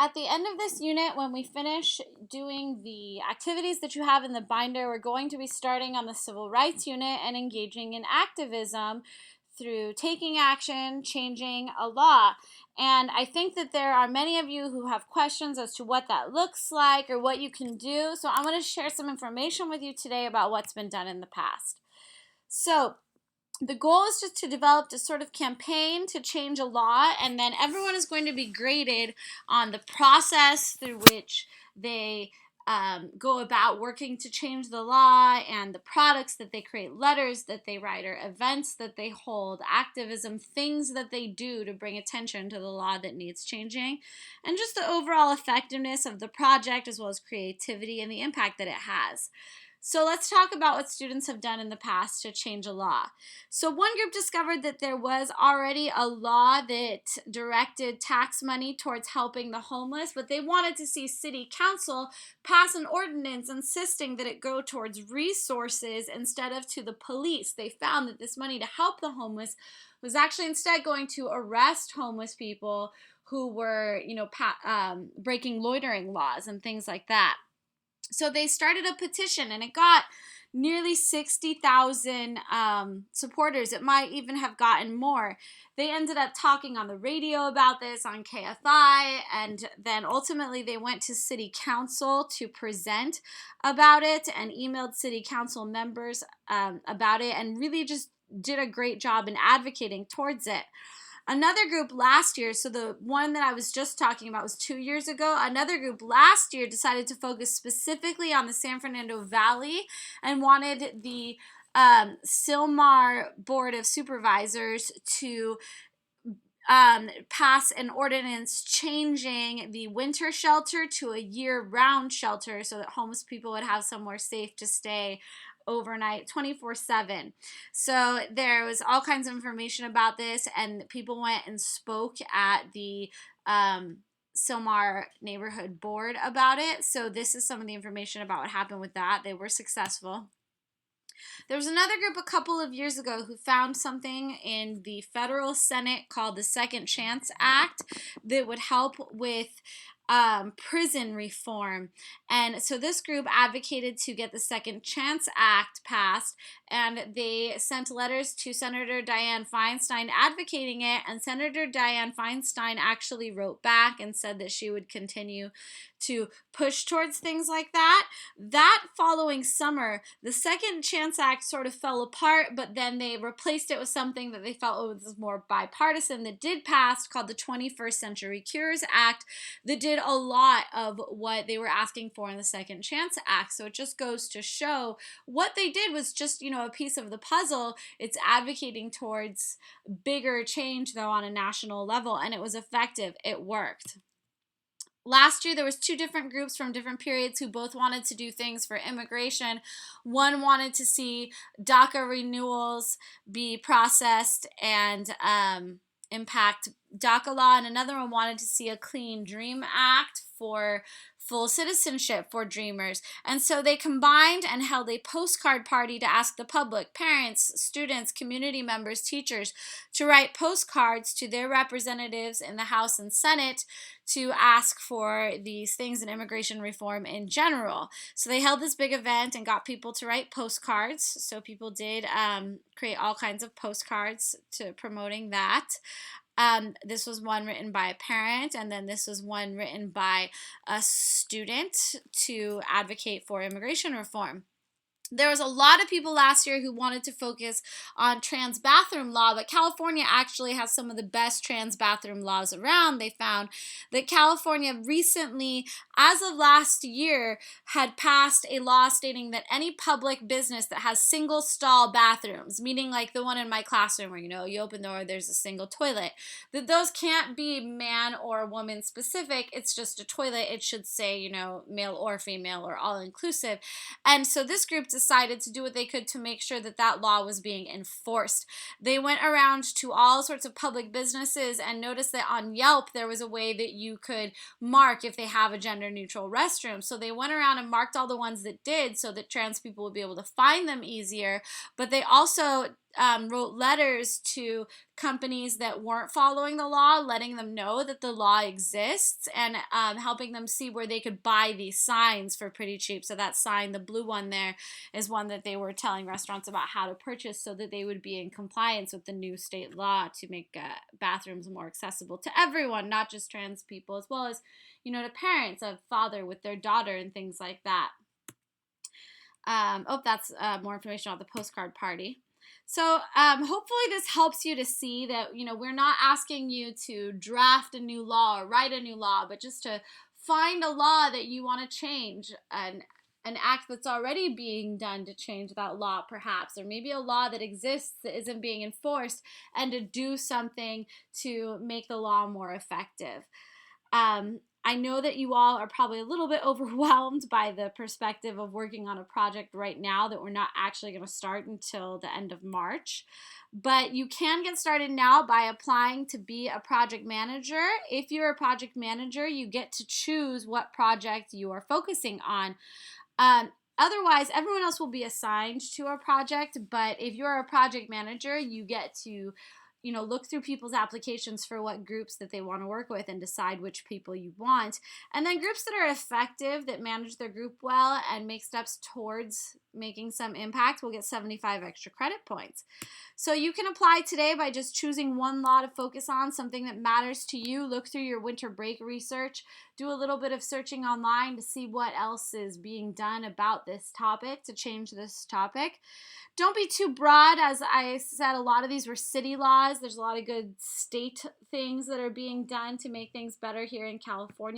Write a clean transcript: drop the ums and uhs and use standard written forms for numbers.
At the end of this unit, when we finish doing the activities that you have in the binder, we're going to be starting on the civil rights unit and engaging in activism through taking action, changing a law. And I think that there are many of you who have questions as to what that looks like or what you can do. So I'm going to share some information with you today about what's been done in the past. So the goal is just to develop a sort of campaign to change a law, and then everyone is going to be graded on the process through which they go about working to change the law, and the products that they create, letters that they write, or events that they hold, activism, things that they do to bring attention to the law that needs changing, and just the overall effectiveness of the project as well as creativity and the impact that it has. So let's talk about what students have done in the past to change a law. So one group discovered that there was already a law that directed tax money towards helping the homeless, but they wanted to see City Council pass an ordinance insisting that it go towards resources instead of to the police. They found that this money to help the homeless was actually instead going to arrest homeless people who were, breaking loitering laws and things like that. So they started a petition, and it got nearly 60,000 supporters. It might even have gotten more. They ended up talking on the radio about this on KFI, and then ultimately they went to City Council to present about it and emailed City Council members about it, and really just did a great job in advocating towards it. Another group last year, so the one that I was just talking about was 2 years ago, another group last year decided to focus specifically on the San Fernando Valley and wanted the Sylmar Board of Supervisors to pass an ordinance changing the winter shelter to a year-round shelter so that homeless people would have somewhere safe to stay overnight 24/7. So there was all kinds of information about this, and people went and spoke at the Sylmar Neighborhood Board about it. So this is some of the information about what happened with that. They were successful. There was another group a couple of years ago who found something in the federal Senate called the Second Chance Act that would help with prison reform. And so this group advocated to get the Second Chance Act passed, and they sent letters to Senator Dianne Feinstein advocating it, and Senator Dianne Feinstein actually wrote back and said that she would continue to push towards things like that. That following summer, the Second Chance Act sort of fell apart, but then they replaced it with something that they felt was more bipartisan that did pass, called the 21st Century Cures Act, that did a lot of what they were asking for in the Second Chance Act. So it just goes to show what they did was just, a piece of the puzzle. It's advocating towards bigger change, though, on a national level, and it was effective. It worked. Last year, there was two different groups from different periods who both wanted to do things for immigration. One wanted to see DACA renewals be processed and impact DACA law, and another one wanted to see a Clean Dream Act for full citizenship for dreamers. And so they combined and held a postcard party to ask the public, parents, students, community members, teachers, to write postcards to their representatives in the House and Senate to ask for these things in immigration reform in general. So they held this big event and got people to write postcards. So people did create all kinds of postcards to promoting that. This was one written by a parent, and then this was one written by a student to advocate for immigration reform. There was a lot of people last year who wanted to focus on trans bathroom law, but California actually has some of the best trans bathroom laws around. They found that California recently, as of last year, had passed a law stating that any public business that has single stall bathrooms, meaning like the one in my classroom where, you open the door, there's a single toilet, that those can't be man or woman specific. It's just a toilet. It should say, male or female or all inclusive. And so this group decided to do what they could to make sure that that law was being enforced. They went around to all sorts of public businesses and noticed that on Yelp there was a way that you could mark if they have a gender neutral restroom. So they went around and marked all the ones that did so that trans people would be able to find them easier. But they also wrote letters to companies that weren't following the law, letting them know that the law exists, and helping them see where they could buy these signs for pretty cheap. So that sign, the blue one there, is one that they were telling restaurants about how to purchase so that they would be in compliance with the new state law to make bathrooms more accessible to everyone, not just trans people, as well as, to parents, a father with their daughter and things like that. That's more information about the Postcard Party. So hopefully this helps you to see that, we're not asking you to draft a new law or write a new law, but just to find a law that you want to change, an act that's already being done to change that law, perhaps, or maybe a law that exists that isn't being enforced, and to do something to make the law more effective. I know that you all are probably a little bit overwhelmed by the perspective of working on a project right now that we're not actually going to start until the end of March. But you can get started now by applying to be a project manager. If you're a project manager, you get to choose what project you are focusing on. Otherwise, everyone else will be assigned to a project, but if you're a project manager, you get to look through people's applications for what groups that they want to work with and decide which people you want. And then groups that are effective, that manage their group well and make steps towards making some impact, will get 75 extra credit points. So you can apply today by just choosing one law to focus on, something that matters to you. Look through your winter break research. Do a little bit of searching online to see what else is being done about this topic, to change this topic. Don't be too broad. As I said, a lot of these were city laws. There's a lot of good state things that are being done to make things better here in California.